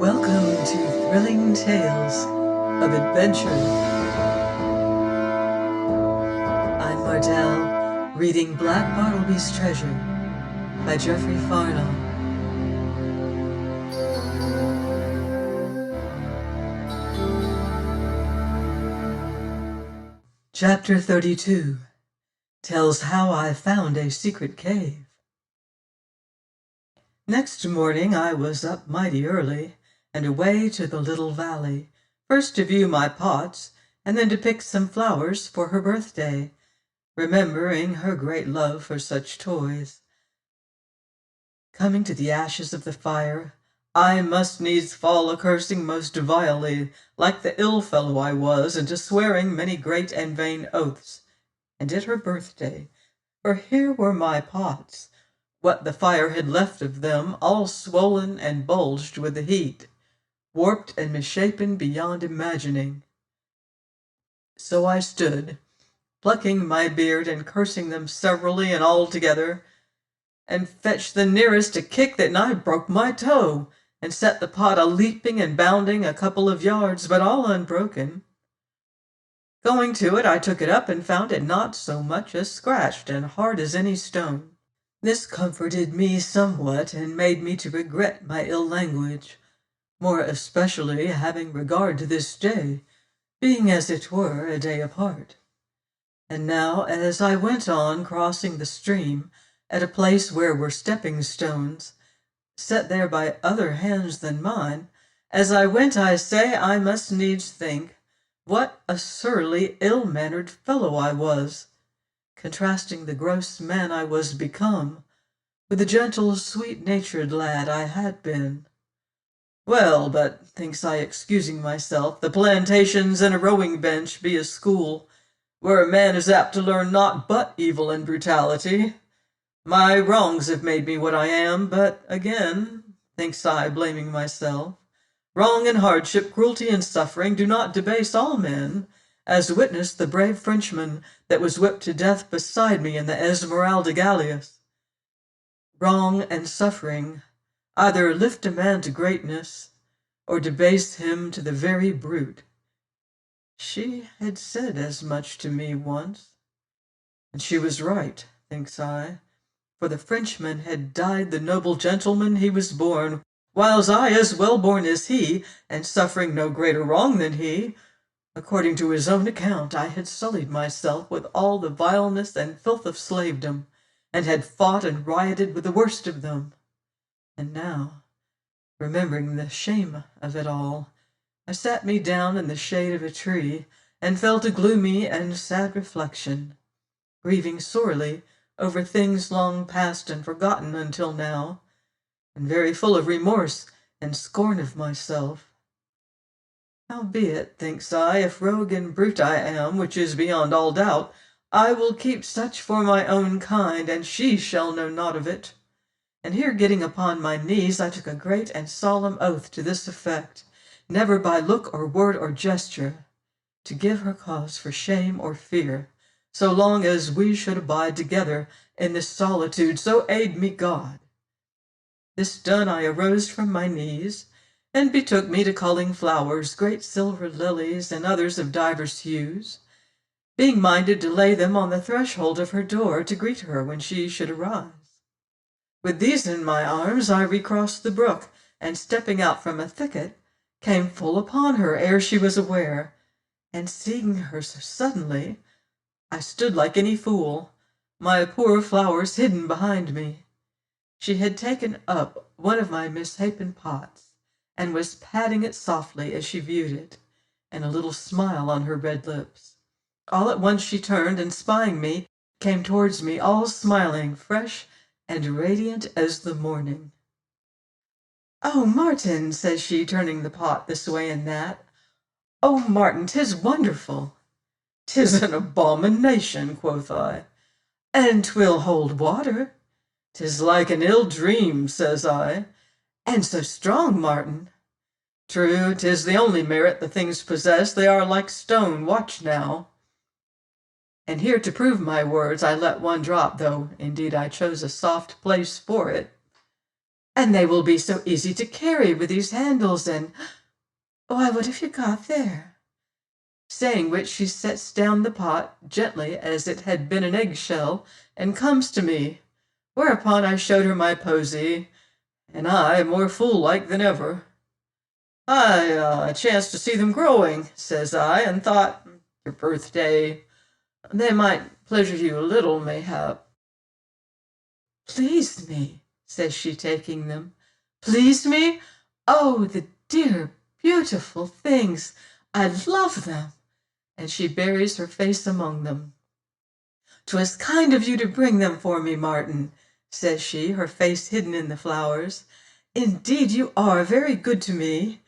Welcome to Thrilling Tales of Adventure. I'm Mardell, reading Black Bartleby's Treasure by Geoffrey Farnell. Chapter 32 tells how I found a secret cave. Next morning I was up mighty early and away to the little valley, first to view my pots, and then to pick some flowers for her birthday, remembering her great love for such toys. Coming to the ashes of the fire, I must needs fall a-cursing most vilely, like the ill fellow I was, and to swearing many great and vain oaths. And at her birthday, for here were my pots, what the fire had left of them, all swollen and bulged with the heat, warped and misshapen beyond imagining. So I stood, plucking my beard and cursing them severally and all together, and fetched the nearest a kick that nigh broke my toe, and set the pot a-leaping and bounding a couple of yards, but all unbroken. Going to it, I took it up and found it not so much as scratched and hard as any stone. This comforted me somewhat, and made me to regret my ill language, more especially having regard to this day, being as it were a day apart. And now, as I went on crossing the stream, at a place where were stepping stones, set there by other hands than mine, as I went, I say, I must needs think what a surly, ill-mannered fellow I was, contrasting the gross man I was become with the gentle, sweet-natured lad I had been. Well, but, thinks I, excusing myself, the plantations and a rowing bench be a school, where a man is apt to learn naught but evil and brutality. My wrongs have made me what I am, but again, thinks I, blaming myself, wrong and hardship, cruelty and suffering do not debase all men, as witness the brave Frenchman that was whipped to death beside me in the Esmeralda Galleass. Wrong and suffering either lift a man to greatness, or debase him to the very brute. She had said as much to me once, and she was right, thinks I, for the Frenchman had died the noble gentleman he was born, whiles I, as well born as he, and suffering no greater wrong than he, according to his own account, I had sullied myself with all the vileness and filth of slavedom, and had fought and rioted with the worst of them. And now, remembering the shame of it all, I sat me down in the shade of a tree, and fell to gloomy and sad reflection, grieving sorely over things long past and forgotten until now, and very full of remorse and scorn of myself. Howbeit, thinks I, if rogue and brute I am, which is beyond all doubt, I will keep such for my own kind, and she shall know naught of it. And here getting upon my knees, I took a great and solemn oath to this effect, never by look or word or gesture to give her cause for shame or fear, so long as we should abide together in this solitude, so aid me God. This done, I arose from my knees, and betook me to culling flowers, great silver lilies, and others of divers hues, being minded to lay them on the threshold of her door to greet her when she should arise. With these in my arms I recrossed the brook, and stepping out from a thicket, came full upon her ere she was aware, and seeing her so suddenly, I stood like any fool, my poor flowers hidden behind me. She had taken up one of my misshapen pots, and was patting it softly as she viewed it, and a little smile on her red lips. All at once she turned, and spying me, came towards me, all smiling, fresh and radiant as the morning. "Oh, Martin," says she, turning the pot this way and that. "Oh, Martin, 'tis wonderful." "'Tis an abomination," quoth I. "And 'twill hold water." "'Tis like an ill dream," says I. "And so strong, Martin." "True, 'tis the only merit the things possess. They are like stone. Watch now." And here, to prove my words, I let one drop, though indeed I chose a soft place for it. And they will be so easy to carry with these handles, and why, what have you got there?" Saying which, she sets down the pot gently as it had been an eggshell, and comes to me, whereupon I showed her my posy, and I more fool-like than ever. "I chanced to see them growing," says I, "and thought, your birthday, they might pleasure you a little, mayhap." "Please me," says she, taking them. "Please me? Oh, the dear, beautiful things! I love them." And she buries her face among them. "'Twas kind of you to bring them for me, Martin," says she, her face hidden in the flowers. "Indeed, you are very good to me.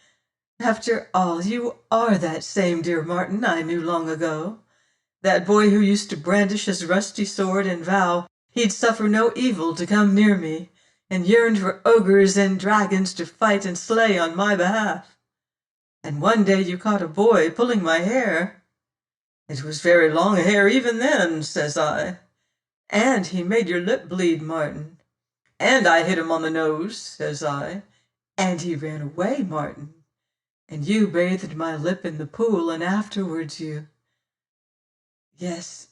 After all, you are that same dear Martin I knew long ago, that boy who used to brandish his rusty sword and vow he'd suffer no evil to come near me, and yearned for ogres and dragons to fight and slay on my behalf. And one day you caught a boy pulling my hair." "It was very long hair even then," says I. "And he made your lip bleed, Martin." "And I hit him on the nose," says I. "And he ran away, Martin. And you bathed my lip in the pool, and afterwards you—" "Yes,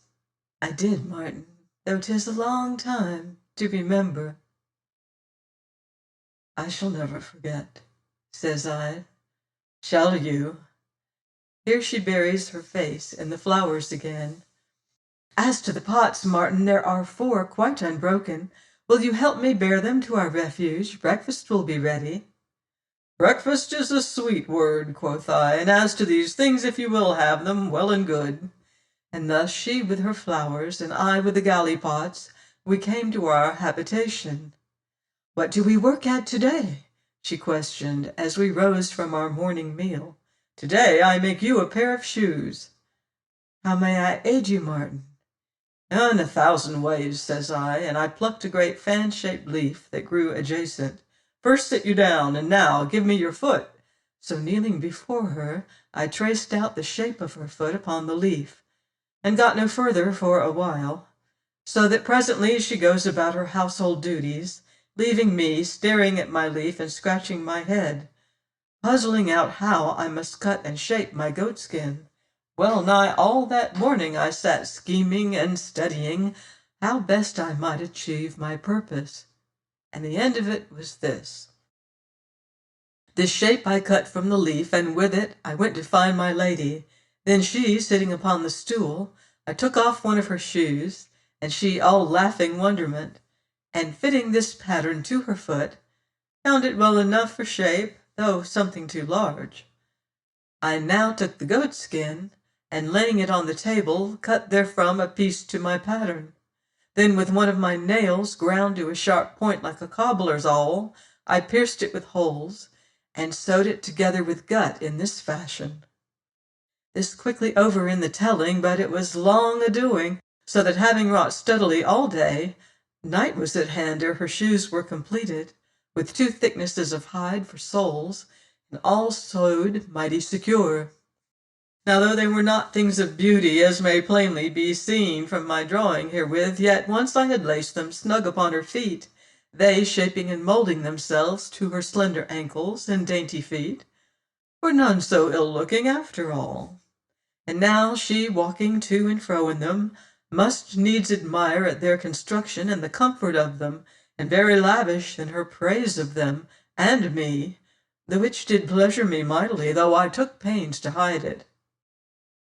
I did, Martin, though 'tis a long time to remember." "I shall never forget," says I. "Shall you?" Here she buries her face in the flowers again. "As to the pots, Martin, there are 4 quite unbroken. Will you help me bear them to our refuge? Breakfast will be ready." "Breakfast is a sweet word," quoth I, "and as to these things, if you will have them, well and good." And thus she with her flowers, and I with the gallipots, we came to our habitation. "What do we work at today?" she questioned, as we rose from our morning meal. "Today I make you a pair of shoes." "How may I aid you, Martin?" "In 1,000 ways," says I, and I plucked a great fan-shaped leaf that grew adjacent. "First sit you down, and now give me your foot." So kneeling before her, I traced out the shape of her foot upon the leaf, and got no further for a while, so that presently she goes about her household duties, leaving me staring at my leaf and scratching my head, puzzling out how I must cut and shape my goatskin. Well nigh all that morning I sat scheming and studying how best I might achieve my purpose, and the end of it was this. This shape I cut from the leaf, and with it I went to find my lady. Then she, sitting upon the stool, I took off one of her shoes, and she, all laughing wonderment, and fitting this pattern to her foot, found it well enough for shape, though something too large. I now took the goatskin, and laying it on the table, cut therefrom a piece to my pattern. Then with one of my nails, ground to a sharp point like a cobbler's awl, I pierced it with holes, and sewed it together with gut in this fashion. This quickly over in the telling, but it was long a-doing, so that having wrought steadily all day, night was at hand ere her shoes were completed, with 2 thicknesses of hide for soles, and all sewed mighty secure. Now though they were not things of beauty, as may plainly be seen from my drawing herewith, yet once I had laced them snug upon her feet, they shaping and moulding themselves to her slender ankles and dainty feet, were none so ill-looking after all. And now she, walking to and fro in them, must needs admire at their construction and the comfort of them, and very lavish in her praise of them and me, the which did pleasure me mightily, though I took pains to hide it.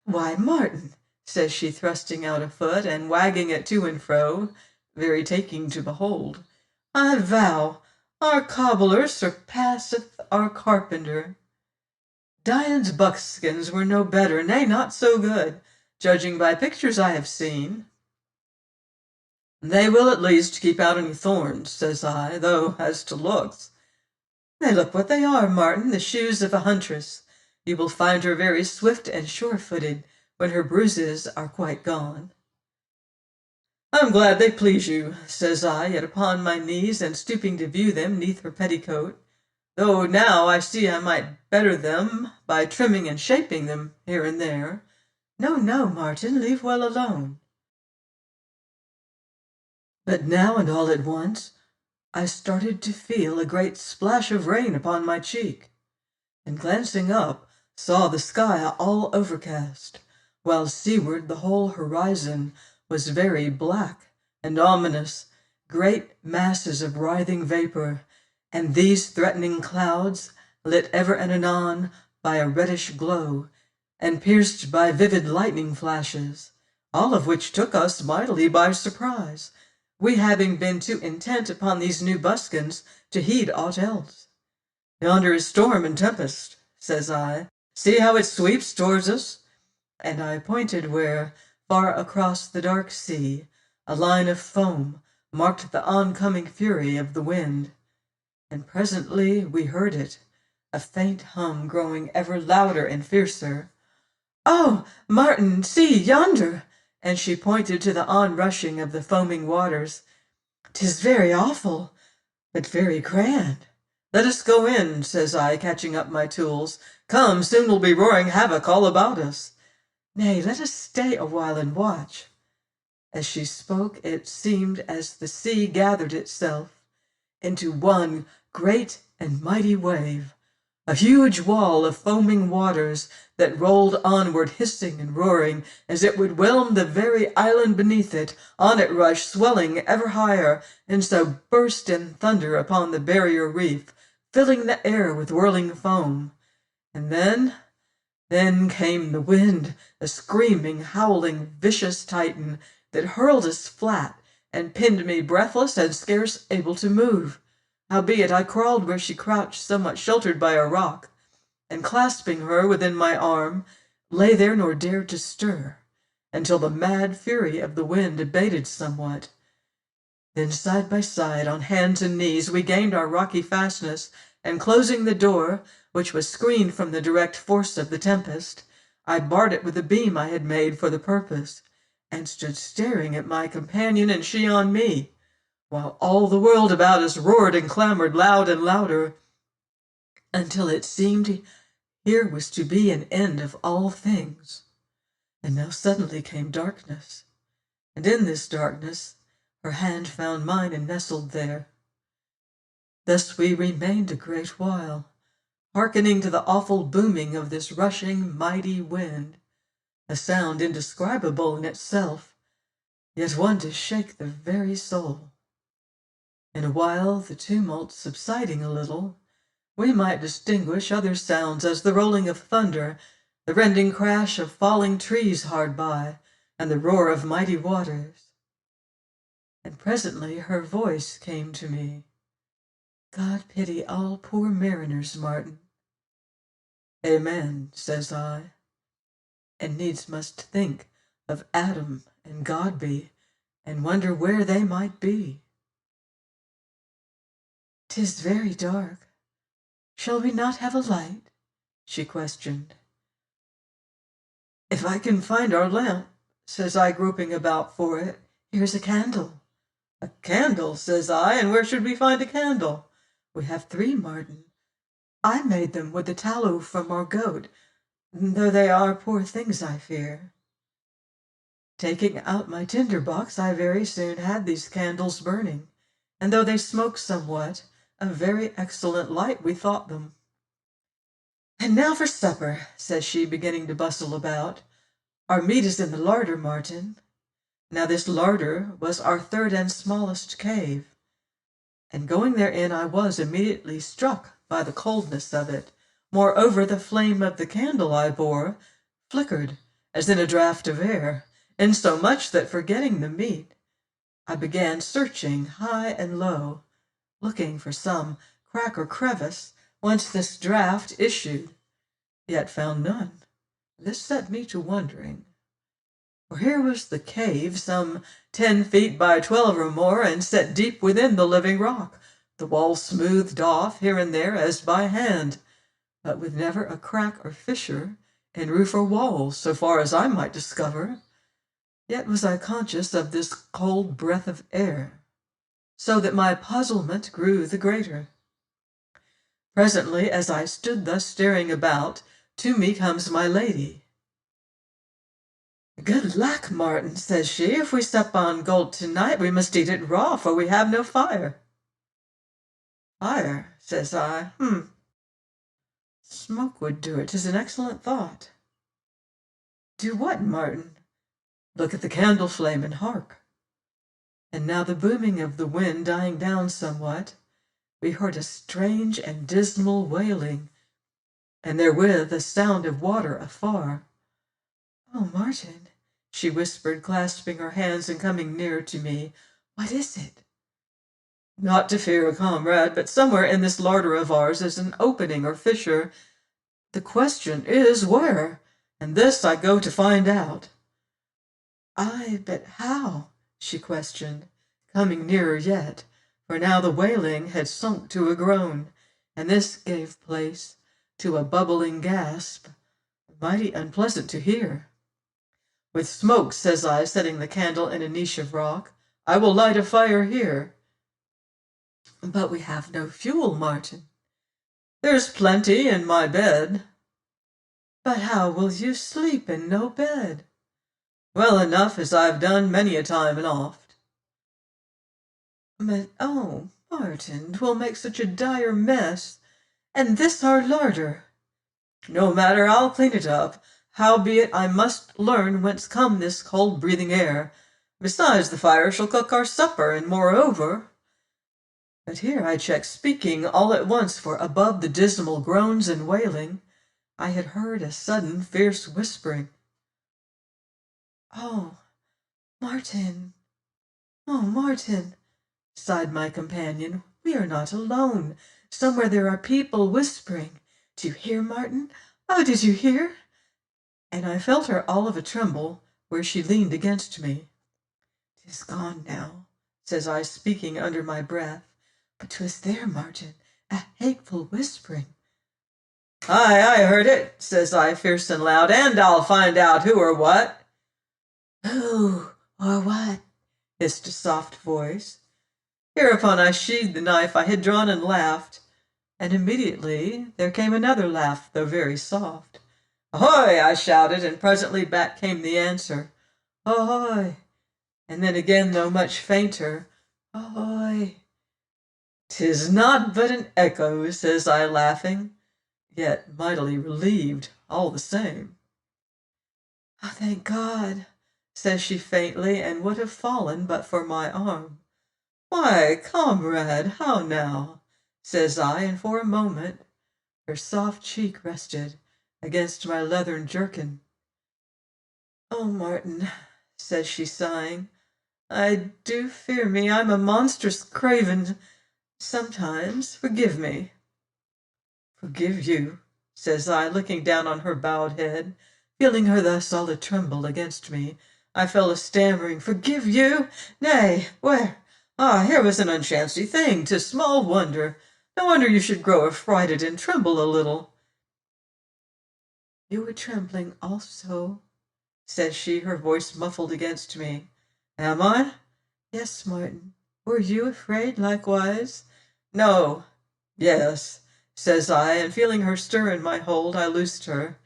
"Why, Martin," says she, thrusting out a foot, and wagging it to and fro, very taking to behold, "I vow, our cobbler surpasseth our carpenter. Dian's buckskins were no better, nay, not so good, judging by pictures I have seen." "They will at least keep out any thorns," says I, "though as to looks—" "They look what they are, Martin, the shoes of a huntress. You will find her very swift and sure-footed when her bruises are quite gone." "I'm glad they please you," says I, yet upon my knees and stooping to view them neath her petticoat, though now I see I might better them by trimming and shaping them here and there. "No, no, Martin, leave well alone." But now and all at once I started to feel a great splash of rain upon my cheek, and glancing up, saw the sky all overcast, while seaward the whole horizon was very black and ominous, great masses of writhing vapor, and these threatening clouds, lit ever and anon by a reddish glow, and pierced by vivid lightning flashes, all of which took us mightily by surprise, we having been too intent upon these new buskins to heed aught else. "Yonder is storm and tempest," says I. "See how it sweeps towards us?" And I pointed where, far across the dark sea, a line of foam marked the oncoming fury of the wind. And presently we heard it, a faint hum growing ever louder and fiercer. "Oh, Martin, see yonder!" And she pointed to the onrushing of the foaming waters. "'Tis very awful, but very grand." "Let us go in," says I, catching up my tools. "Come, soon will be roaring havoc all about us." "Nay, let us stay a while and watch." As she spoke, it seemed as the sea gathered itself into one great and mighty wave, a huge wall of foaming waters that rolled onward hissing and roaring as it would whelm the very island beneath it. On it rushed, swelling ever higher, and so burst in thunder upon the barrier reef, filling the air with whirling foam. And then came the wind, a screaming, howling, vicious Titan that hurled us flat and pinned me breathless and scarce able to move. Howbeit I crawled where she crouched, somewhat sheltered by a rock, and clasping her within my arm, lay there nor dared to stir, until the mad fury of the wind abated somewhat. Then side by side, on hands and knees, we gained our rocky fastness, and closing the door, which was screened from the direct force of the tempest, I barred it with a beam I had made for the purpose, and stood staring at my companion and she on me, while all the world about us roared and clamored loud and louder, until it seemed here was to be an end of all things. And now suddenly came darkness, and in this darkness her hand found mine and nestled there. Thus we remained a great while, hearkening to the awful booming of this rushing mighty wind, a sound indescribable in itself, yet one to shake the very soul. In a while, the tumult subsiding a little, we might distinguish other sounds, as the rolling of thunder, the rending crash of falling trees hard by, and the roar of mighty waters. And presently her voice came to me. "God pity all poor mariners, Martin." "Amen," says I, and needs must think of Adam and Godby, and wonder where they might be. "'Tis very dark. Shall we not have a light?" she questioned. "If I can find our lamp," says I, groping about for it. "Here's a candle." "A candle," says I, "and where should we find a candle?" "We have 3, Martin. I made them with the tallow from our goat, though they are poor things, I fear." Taking out my tinder box, I very soon had these candles burning, and though they smoked somewhat, a very excellent light we thought them. "And now for supper," says she, beginning to bustle about. "Our meat is in the larder, Martin." Now this larder was our 3rd and smallest cave, and going therein I was immediately struck by the coldness of it. Moreover, the flame of the candle I bore flickered as in a draught of air, insomuch that, forgetting the meat, I began searching high and low, looking for some crack or crevice whence this draught issued, yet found none. This set me to wondering. For here was the cave, some 10 feet by 12 or more, and set deep within the living rock, the walls smoothed off here and there as by hand, but with never a crack or fissure in roof or walls, so far as I might discover. Yet was I conscious of this cold breath of air, so that my puzzlement grew the greater. Presently, as I stood thus staring about, to me comes my lady. "Good lack, Martin," says she, "if we sup on gold tonight, we must eat it raw, for we have no fire." Fire, says I. Smoke would do it. 'Tis an excellent thought. Do what, Martin? Look at the candle flame and hark. And now the booming of the wind dying down somewhat, we heard a strange and dismal wailing, and therewith a sound of water afar. Oh, Martin, she whispered, clasping her hands and coming nearer to me, what is it? Not to fear, comrade, but somewhere in this larder of ours is an opening or fissure. The question is where, and this I go to find out. Ay, but how? She questioned, coming nearer yet, for now the wailing had sunk to a groan, and this gave place to a bubbling gasp, mighty unpleasant to hear. With smoke, says I, setting the candle in a niche of rock, I will light a fire here. But we have no fuel, Martin. There's plenty in my bed. But how will you sleep in no bed? Well enough, as I've done many a time and oft. But, oh, Martin, 'twill make such a dire mess, and this our larder. No matter, I'll clean it up. Howbeit I must learn whence come this cold-breathing air. Besides, the fire shall cook our supper, and moreover— But here I checked speaking all at once, for above the dismal groans and wailing, I had heard a sudden fierce whispering. Oh, Martin, oh, Martin, sighed my companion, we are not alone. Somewhere there are people whispering. Do you hear, Martin? Oh, did you hear? And I felt her all of a tremble where she leaned against me. 'Tis gone now, says I, speaking under my breath. But 'twas there, Martin, a hateful whispering. Aye, I heard it, says I, fierce and loud, and I'll find out who or what. Who or what? Hissed a soft voice. Hereupon I sheathed the knife I had drawn and laughed, and immediately there came another laugh, though very soft. Ahoy! I shouted, and presently back came the answer. Ahoy! And then again, though much fainter, Ahoy! 'Tis not but an echo, says I, laughing, yet mightily relieved all the same. Oh, thank God, says she faintly, and would have fallen but for my arm. Why, comrade, how now? Says I, and for a moment her soft cheek rested against my leathern jerkin. Oh, Martin, says she, sighing, I do fear me I'm a monstrous craven. Sometimes forgive me. Forgive you, says I, looking down on her bowed head, feeling her thus all a tremble against me. I fell a stammering, forgive you? Nay, where? Ah, here was an unchancy thing, 'tis small wonder. No wonder you should grow affrighted and tremble a little. You were trembling also, says she, her voice muffled against me. Am I? Yes, Martin. Were you afraid likewise? No. Yes, says I, and feeling her stir in my hold, I loosed her.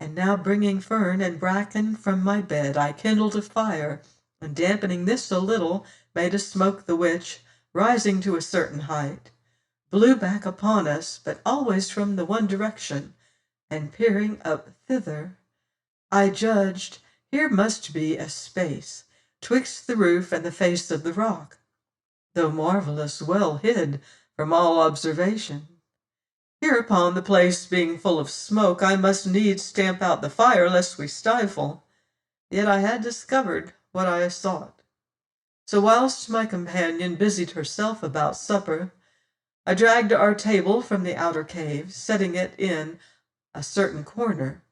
And now bringing fern and bracken from my bed, I kindled a fire, and dampening this a little, made a smoke the which, rising to a certain height, blew back upon us, but always from the one direction, and peering up thither, I judged here must be a space twixt the roof and the face of the rock, though marvellous well hid from all observation. Hereupon, the place being full of smoke, I must needs stamp out the fire, lest we stifle. Yet I had discovered what I sought. So whilst my companion busied herself about supper, I dragged our table from the outer cave, setting it in a certain corner,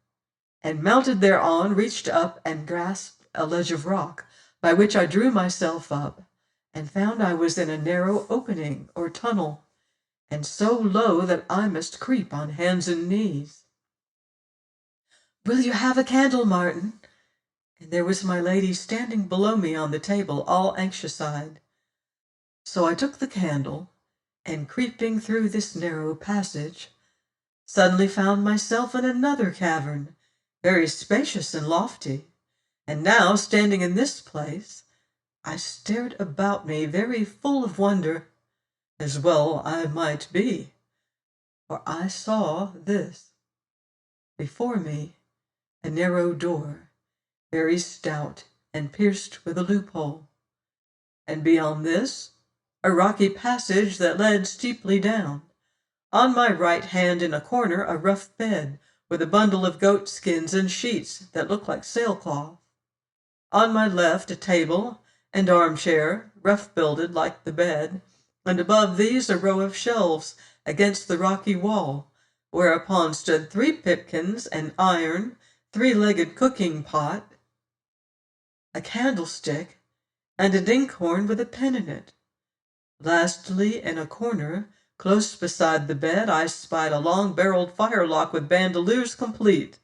and mounted thereon, reached up and grasped a ledge of rock, by which I drew myself up, and found I was in a narrow opening or tunnel, and so low that I must creep on hands and knees. Will you have a candle, Martin? And there was my lady standing below me on the table, all anxious-eyed. So I took the candle, and creeping through this narrow passage, suddenly found myself in another cavern, very spacious and lofty. And now, standing in this place, I stared about me, very full of wonder. as well I might be, for I saw this. Before me, a narrow door, very stout and pierced with a loophole, and beyond this, a rocky passage that led steeply down. On my right hand in a corner, a rough bed with a bundle of goat skins and sheets that looked like sailcloth. On my left, a table and armchair, rough-builded like the bed, and above these a row of shelves against the rocky wall, whereupon stood 3 pipkins, an iron, 3-legged cooking pot, a candlestick, and an inkhorn with a pen in it. Lastly, in a corner, close beside the bed, I spied a long-barreled firelock with bandoliers complete.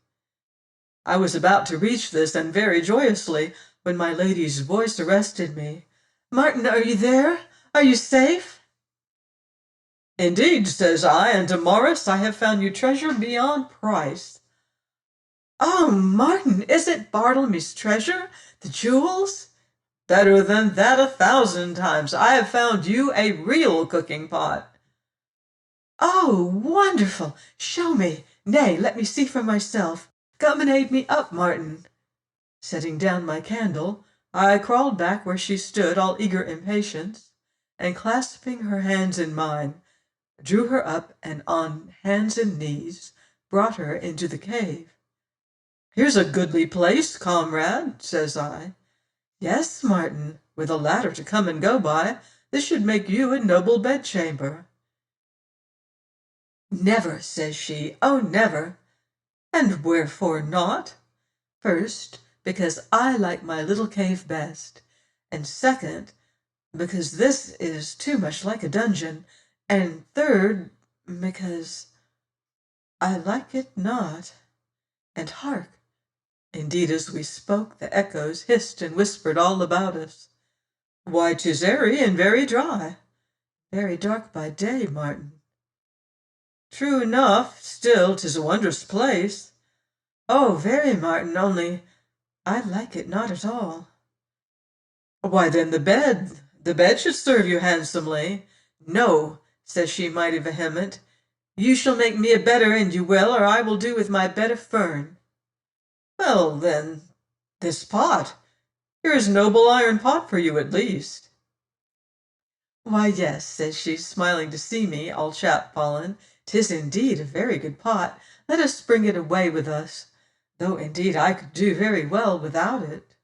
I was about to reach this, and very joyously, when my lady's voice arrested me. "Martin, are you there? Are you safe?" "Indeed," says I, "and to Morris I have found you treasure beyond price." "Oh, Martin, is it Bartlemy's treasure? The jewels?" "Better than that 1,000 times. I have found you a real cooking pot." "Oh, wonderful! Show me. Nay, let me see for myself. Come and aid me up, Martin." Setting down my candle, I crawled back where she stood, all eager impatience, and clasping her hands in mine, drew her up and on hands and knees brought her into the cave. "Here's a goodly place, comrade," says I. "Yes, Martin, with a ladder to come and go by, this should make you a noble bedchamber." "Never," says she, "oh, never." "And wherefore not?" "First, because I like my little cave best, and second, because this is too much like a dungeon, and third, because I like it not. And hark!" Indeed, as we spoke, the echoes hissed and whispered all about us. "Why, 'tis airy and very dry." "Very dark by day, Martin." "True enough, still 'tis a wondrous place." "Oh, very, Martin, only I like it not at all." "Why, then the bed should serve you handsomely." "No," says she, mighty vehement. "You shall make me a better, and you will, or I will do with my bed a fern." "Well, then, this pot. Here is a noble iron pot for you at least." "Why, yes," says she, smiling to see me, all chapfallen, "'tis indeed a very good pot. Let us bring it away with us, though indeed I could do very well without it."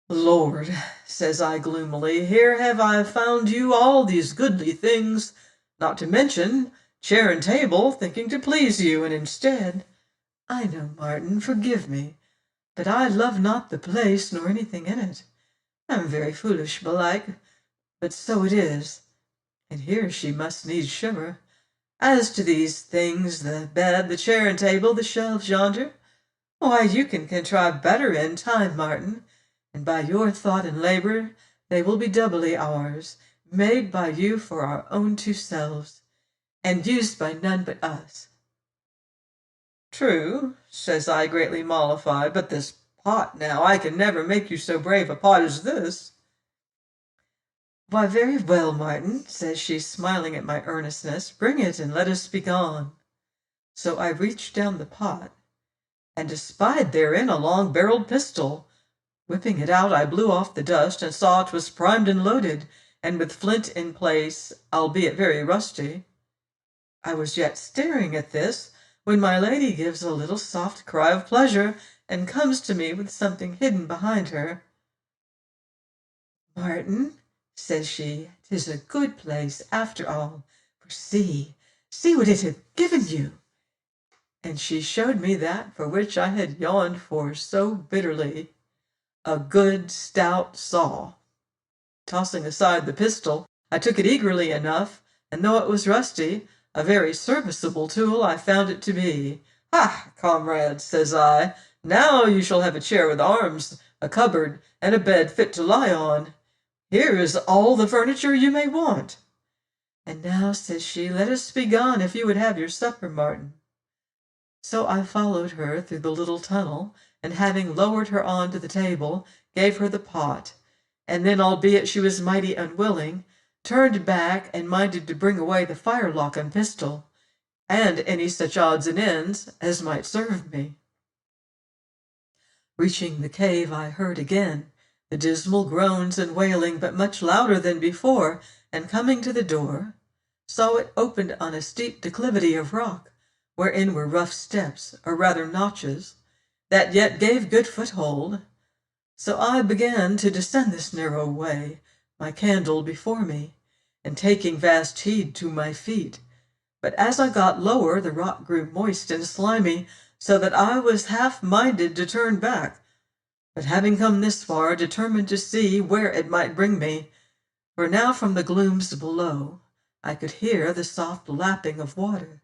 "Lord," says I gloomily, "here have I found you all these goodly things, not to mention chair and table, thinking to please you, and instead—" "I know, Martin, forgive me, but I love not the place nor anything in it. I am very foolish, belike, but so it is." And here she must needs shiver. "As to these things, the bed, the chair and table, the shelves yonder, why, you can contrive better in time, Martin, and by your thought and labor they will be doubly ours, made by you for our own 2 selves, and used by none but us." "True," says I, greatly mollified, "but this pot, now, I can never make you so brave a pot as this." "Why, very well, Martin," says she, smiling at my earnestness, "bring it, and let us be gone." So I reached down the pot, and espied therein a long-barreled pistol. Whipping it out, I blew off the dust, and saw 'twas primed and loaded, and with flint in place, albeit very rusty. I was yet staring at this, when my lady gives a little soft cry of pleasure, and comes to me with something hidden behind her. "Martin," says she, "'tis a good place after all, for see what it hath given you." And she showed me that for which I had yawned for so bitterly, a good stout saw. Tossing aside the pistol, I took it eagerly enough, and though it was rusty, a very serviceable tool I found it to be. "Ha, comrade," says I, "now you shall have a chair with arms, a cupboard, and a bed fit to lie on. Here is all the furniture you may want." "And now," says she, "let us be gone, if you would have your supper, Martin." So I followed her through the little tunnel, and having lowered her on to the table, gave her the pot, and then, albeit she was mighty unwilling, turned back and minded to bring away the firelock and pistol, and any such odds and ends as might serve me. Reaching the cave, I heard again the dismal groans and wailing, but much louder than before, and coming to the door, saw it opened on a steep declivity of rock, wherein were rough steps, or rather notches, that yet gave good foothold. So I began to descend this narrow way, my candle before me, and taking vast heed to my feet. But as I got lower, the rock grew moist and slimy, so that I was half minded to turn back, but having come this far, determined to see where it might bring me, for now from the glooms below I could hear the soft lapping of water.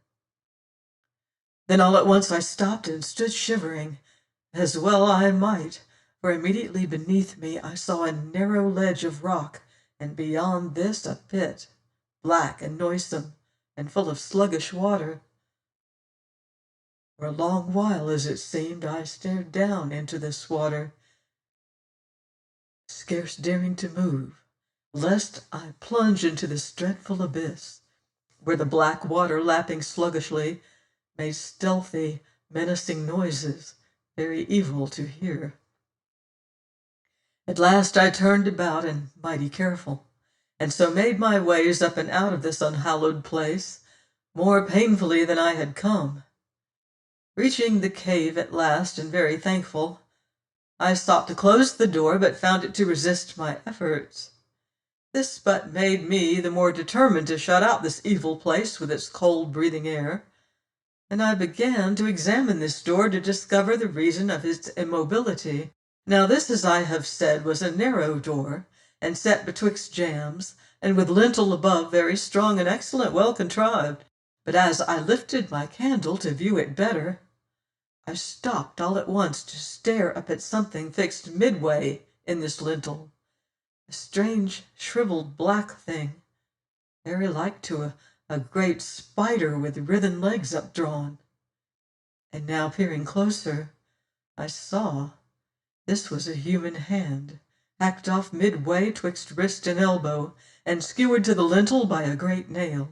Then all at once I stopped and stood shivering, as well I might, for immediately beneath me I saw a narrow ledge of rock, and beyond this a pit, black and noisome, and full of sluggish water. For a long while, as it seemed, I stared down into this water, scarce daring to move, lest I plunge into this dreadful abyss, where the black water, lapping sluggishly, made stealthy, menacing noises, very evil to hear. At last I turned about, and mighty careful, and so made my ways up and out of this unhallowed place, more painfully than I had come. Reaching the cave at last, and very thankful, I sought to close the door, but found it to resist my efforts. This but made me the more determined to shut out this evil place with its cold breathing air, and I began to examine this door to discover the reason of its immobility. Now this, as I have said, was a narrow door, and set betwixt jambs, and with lintel above, very strong and excellent, well contrived. But as I lifted my candle to view it better, I stopped all at once to stare up at something fixed midway in this lintel, a strange, shriveled black thing, very like to a great spider with writhen legs updrawn. And now, peering closer, I saw this was a human hand, hacked off midway twixt wrist and elbow, and skewered to the lintel by a great nail.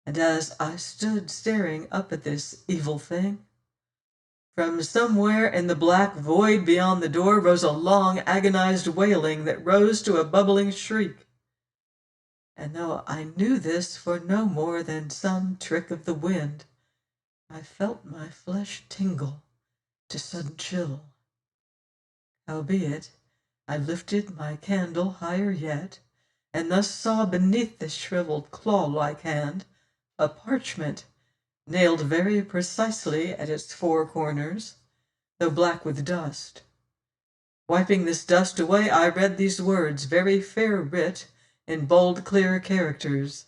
And as I stood staring up at this evil thing, from somewhere in the black void beyond the door rose a long, agonized wailing that rose to a bubbling shriek. And though I knew this for no more than some trick of the wind, I felt my flesh tingle to sudden chill. Howbeit, I lifted my candle higher yet, and thus saw beneath the shriveled claw-like hand a parchment, nailed very precisely at its four corners, though black with dust. Wiping this dust away, I read these words, very fair writ, in bold, clear characters: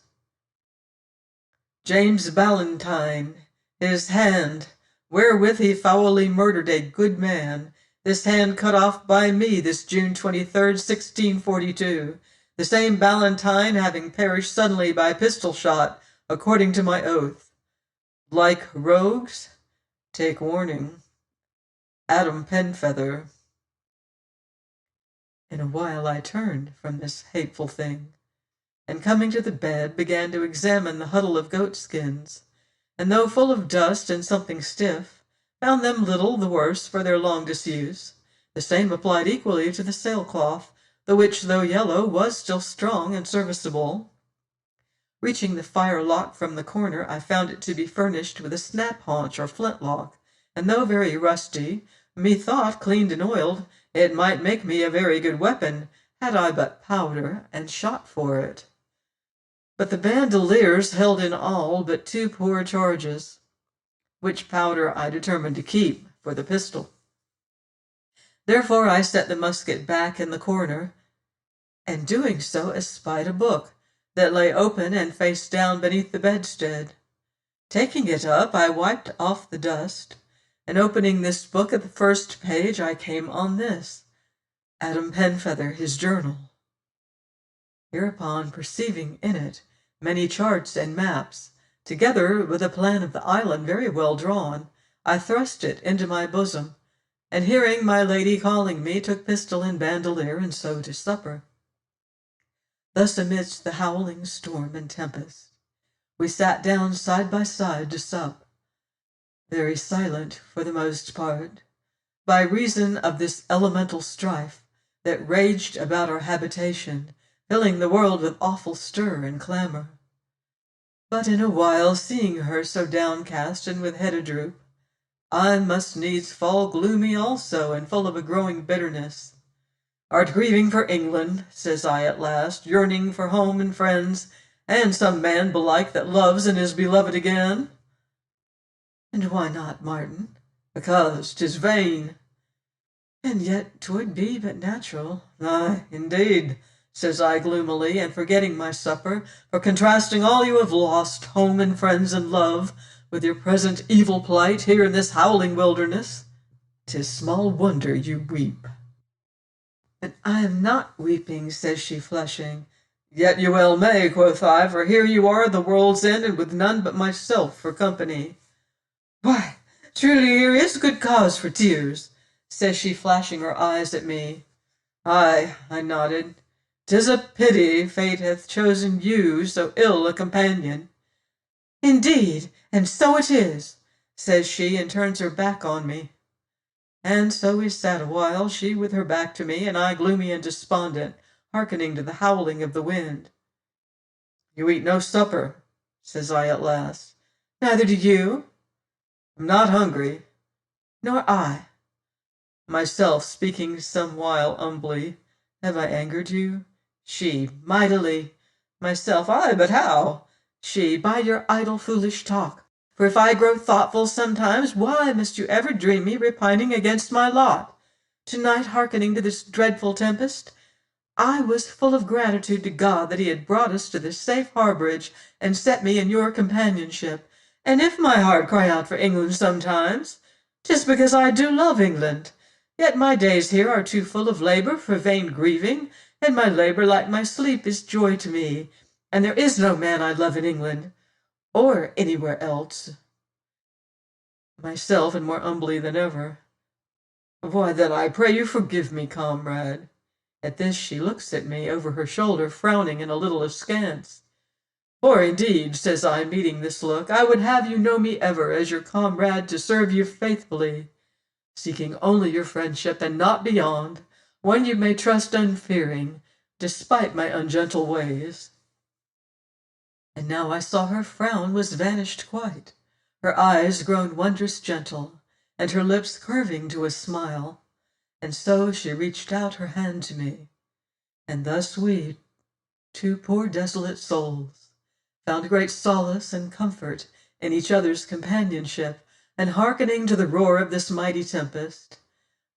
James Ballantyne, his hand, wherewith he foully murdered a good man, this hand cut off by me this June 23rd, 1642, the same Ballantyne having perished suddenly by pistol shot, according to my oath. Like rogues, take warning. Adam Penfeather. In a while I turned from this hateful thing, and coming to the bed, began to examine the huddle of goatskins, and though full of dust and something stiff, found them little the worse for their long disuse. The same applied equally to the sailcloth, the which, though yellow, was still strong and serviceable. Reaching the firelock from the corner, I found it to be furnished with a snap-haunch or flintlock, and though very rusty, methought, cleaned and oiled, it might make me a very good weapon, had I but powder and shot for it. But the bandoliers held in all but 2 poor charges, which powder I determined to keep for the pistol. Therefore I set the musket back in the corner, and doing so espied a book that lay open and face down beneath the bedstead. Taking it up, I wiped off the dust, and opening this book at the first page, I came on this: Adam Penfeather, his journal. Hereupon, perceiving in it many charts and maps, together with a plan of the island very well drawn, I thrust it into my bosom, and hearing my lady calling me, took pistol and bandolier, and so to supper. Thus amidst the howling storm and tempest, we sat down side by side to sup, very silent for the most part, by reason of this elemental strife that raged about our habitation, filling the world with awful stir and clamor. But in a while, seeing her so downcast and with head adroop, I must needs fall gloomy also, and full of a growing bitterness. Art grieving for England, says I at last, yearning for home and friends, and some man belike that loves and is beloved again? And why not, Martin? Because 'tis vain. And yet 'twould be but natural. Ay, indeed, says I gloomily, and forgetting my supper, for contrasting all you have lost, home and friends and love, with your present evil plight here in this howling wilderness. 'Tis small wonder you weep. But I am not weeping, says she, flushing. Yet you well may, quoth I, for here you are at the world's end, and with none but myself for company. Why, truly here is good cause for tears, says she, flashing her eyes at me. Ay, I nodded. 'Tis a pity fate hath chosen you so ill a companion. Indeed, and so it is, says she, and turns her back on me. And so we sat a while, she with her back to me, and I gloomy and despondent, hearkening to the howling of the wind. You eat no supper, says I at last. Neither do you. I'm not hungry. Nor I. Myself, speaking some while humbly. Have I angered you? She, mightily. Myself, ay, but how? She, by your idle foolish talk. For if I grow thoughtful sometimes, why must you ever dream me repining against my lot? To-night, hearkening to this dreadful tempest, I was full of gratitude to God that he had brought us to this safe harborage and set me in your companionship. And if my heart cry out for England sometimes, 'tis because I do love England. Yet my days here are too full of labor for vain grieving, and my labor, like my sleep, is joy to me, and there is no man I love in England, or anywhere else. Myself, and more humbly than ever. Why, then, I pray you forgive me, comrade. At this she looks at me over her shoulder, frowning and a little askance. For indeed, says I, meeting this look, I would have you know me ever as your comrade to serve you faithfully, seeking only your friendship and not beyond, one you may trust unfearing, despite my ungentle ways. And now I saw her frown was vanished quite, her eyes grown wondrous gentle, and her lips curving to a smile, and so she reached out her hand to me, and thus we, two poor desolate souls, found great solace and comfort in each other's companionship, and hearkening to the roar of this mighty tempest,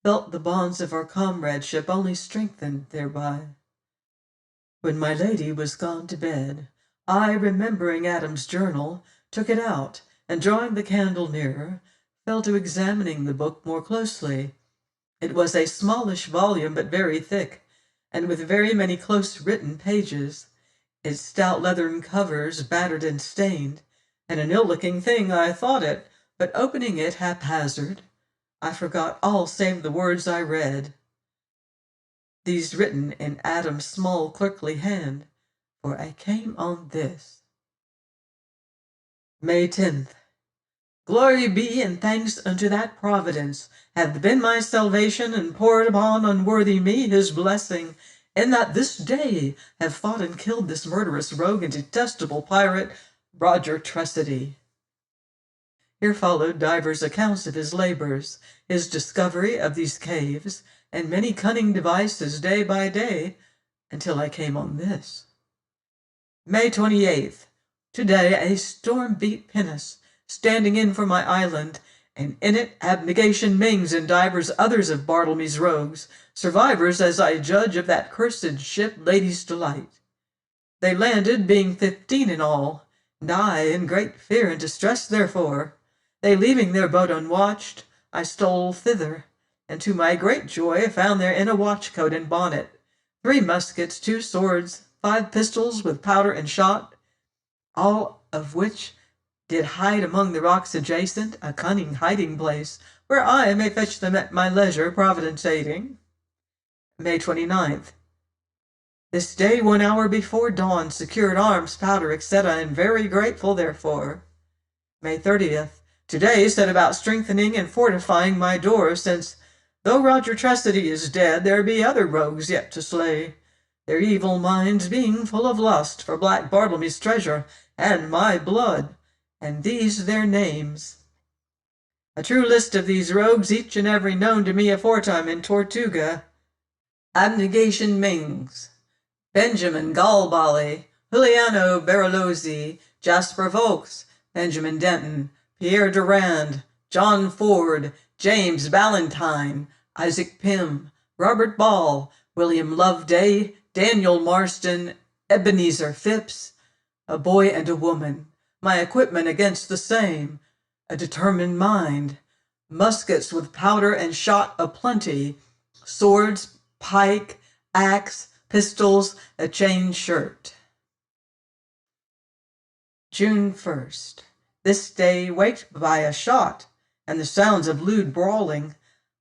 felt the bonds of our comradeship only strengthened thereby. When my lady was gone to bed, I, remembering Adam's journal, took it out, and drawing the candle nearer, fell to examining the book more closely. It was a smallish volume, but very thick, and with very many close-written pages, its stout leathern covers battered and stained, and an ill-looking thing I thought it, but opening it haphazard, I forgot all save the words I read. These written in Adam's small clerkly hand, for I came on this. May 10th. Glory be and thanks unto that Providence hath been my salvation and poured upon unworthy me his blessing, in that this day have fought and killed this murderous rogue and detestable pirate, Roger Tressady. Here followed divers accounts of his labors, his discovery of these caves, and many cunning devices day by day, until I came on this. May 28th. Today a storm-beat pinnace, standing in for my island, and in it Abnegation Mings and divers others of Bartlemy's rogues, survivors, as I judge, of that cursed ship Lady's Delight. They landed, being 15 in all, and I in great fear and distress therefore. They leaving their boat unwatched, I stole thither, and to my great joy found therein a watchcoat and bonnet, 3 muskets, 2 swords, 5 pistols with powder and shot, all of which did hide among the rocks adjacent, a cunning hiding place, where I may fetch them at my leisure, Providence aiding. May 29th. This day 1 hour before dawn secured arms, powder, etc., and very grateful therefore. May 30th. Today set about strengthening and fortifying my door, since, though Roger Tressady is dead, there be other rogues yet to slay, their evil minds being full of lust for black Bartlemy's treasure and my blood, and these their names. A true list of these rogues, each and every known to me aforetime in Tortuga: Abnegation Mings, Benjamin Galbally, Juliano Barolozzi, Jasper Vokes, Benjamin Denton, Pierre Durand, John Ford, James Ballantyne, Isaac Pym, Robert Ball, William Loveday, Daniel Marston, Ebenezer Phipps, a boy and a woman, my equipment against the same, a determined mind, muskets with powder and shot aplenty, swords, pike, axe, pistols, a chain shirt. June 1st. This day waked by a shot, and the sounds of lewd brawling.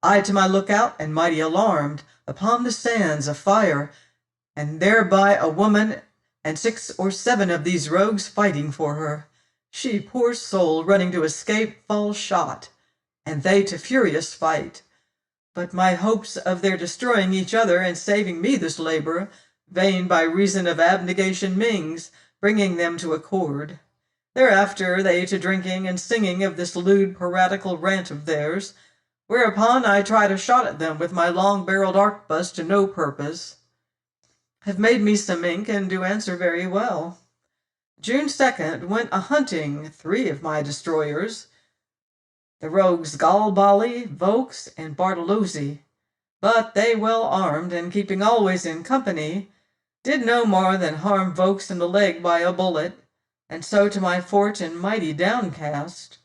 I to my lookout, and mighty alarmed, upon the sands a fire, and thereby a woman, and 6 or 7 of these rogues fighting for her. She, poor soul, running to escape, falls shot, and they to furious fight. But my hopes of their destroying each other and saving me this labor, vain by reason of Abnegation Mings, bringing them to accord. Thereafter they to drinking and singing of this lewd piratical rant of theirs, whereupon I tried a shot at them with my long-barreled arquebus to no purpose. Have made me some ink, and do answer very well. June 2nd, went a-hunting 3 of my destroyers, the rogues Galbally, Vokes, and Bartolozzi, but they well armed, and keeping always in company, did no more than harm Vokes in the leg by a bullet, and so to my fort and mighty downcast,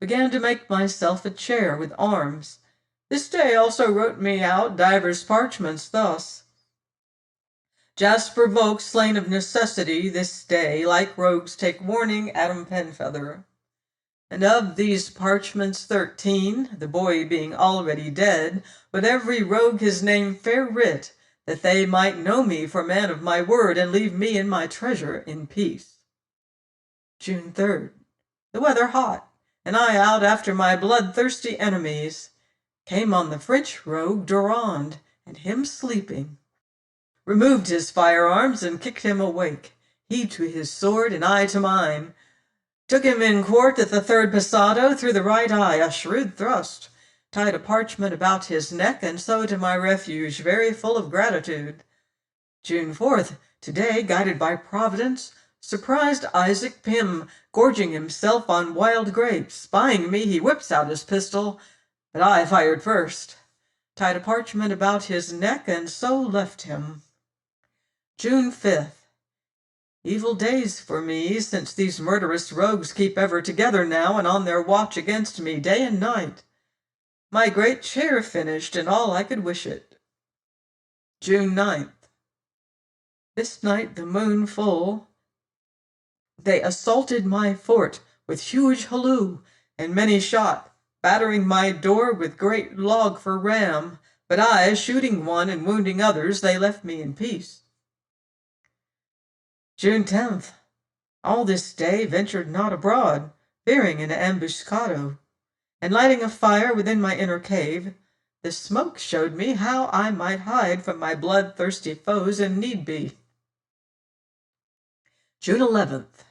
began to make myself a chair with arms. This day also wrote me out divers parchments thus: Jasper Vokes slain of necessity this day, like rogues take warning, Adam Penfeather. And of these parchments 13, the boy being already dead, with every rogue his name fair writ, that they might know me for man of my word, and leave me and my treasure in peace. June 3rd. The weather hot, and I out after my bloodthirsty enemies. Came on the French rogue Durand, and him sleeping. Removed his firearms, and kicked him awake, he to his sword, and I to mine. Took him in quart at the 3rd passado, through the right eye, a shrewd thrust. Tied a parchment about his neck, and so to my refuge, very full of gratitude. June 4th. Today, guided by Providence, surprised Isaac Pym, gorging himself on wild grapes. Spying me, he whips out his pistol, but I fired first. Tied a parchment about his neck, and so left him. June 5th. Evil days for me, since these murderous rogues keep ever together now, and on their watch against me day and night. My great chair finished, and all I could wish it. June 9th. This night the moon full, they assaulted my fort with huge halloo, and many shot, battering my door with great log for ram, but I, shooting one and wounding others, they left me in peace. June 10th. All this day ventured not abroad, fearing an ambuscado, and lighting a fire within my inner cave, the smoke showed me how I might hide from my bloodthirsty foes in need be. June 11th.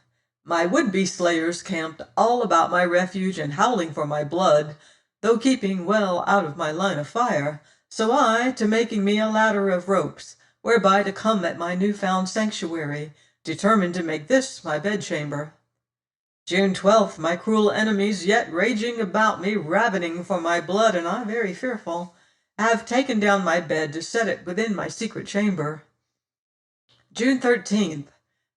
My would-be slayers camped all about my refuge and howling for my blood, though keeping well out of my line of fire, so I, to making me a ladder of ropes, whereby to come at my new-found sanctuary, determined to make this my bedchamber. June 12th, my cruel enemies yet raging about me, ravening for my blood, and I very fearful, have taken down my bed to set it within my secret chamber. June 13th.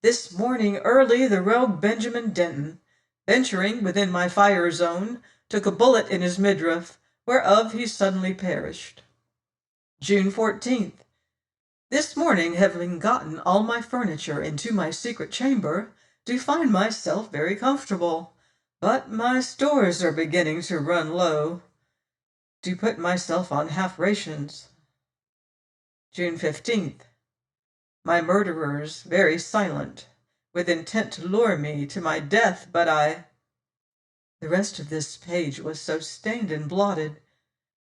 This morning early the rogue Benjamin Denton, venturing within my fire zone, took a bullet in his midriff, whereof he suddenly perished. June 14th. This morning, having gotten all my furniture into my secret chamber, do find myself very comfortable, but my stores are beginning to run low. Do put myself on half rations. June 15th. my murderers very silent, with intent to lure me to my death, but I—" The rest of this page was so stained and blotted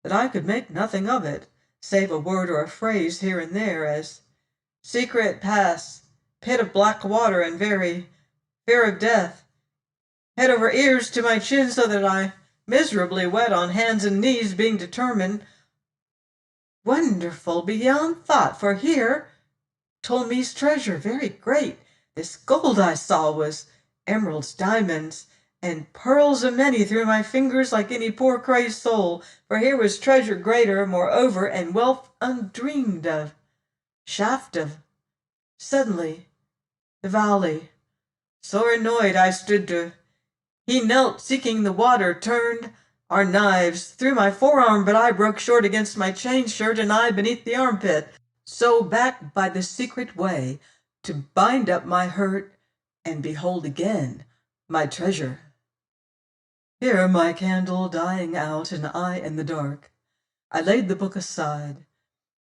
that I could make nothing of it, save a word or a phrase here and there, as "secret pass, pit of black water and very fear of death, head over ears to my chin, so that I miserably wet on hands and knees, being determined. Wonderful beyond thought, for here Ptolemy's treasure very great. This gold I saw was emeralds, diamonds, and pearls a many through my fingers, like any poor crazed soul, for here was treasure greater, moreover, and wealth undreamed of. Shaft of suddenly the valley. Sore annoyed I stood to. He knelt, seeking the water, turned our knives through my forearm, but I broke short against my chain shirt, and I beneath the armpit. So back by the secret way, to bind up my hurt, and behold again my treasure. Here my candle dying out, and I in the dark, I laid the book aside,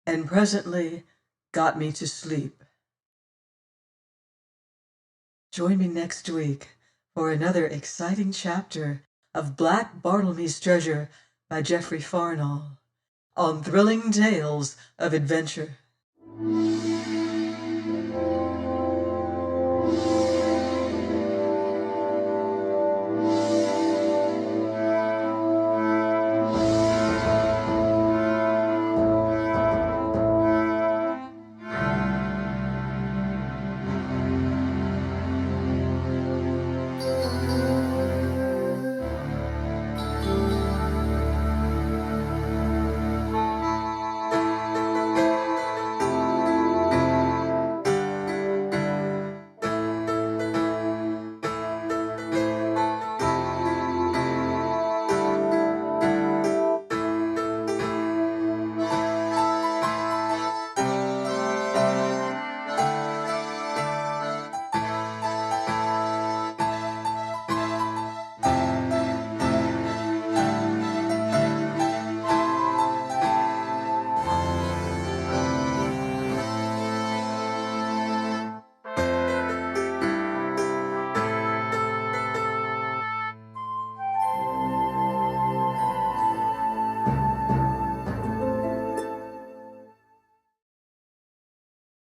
and presently got me to sleep. Join me next week for another exciting chapter of Black Bartlemy's Treasure by Geoffrey Farnall, on Thrilling Tales of Adventure.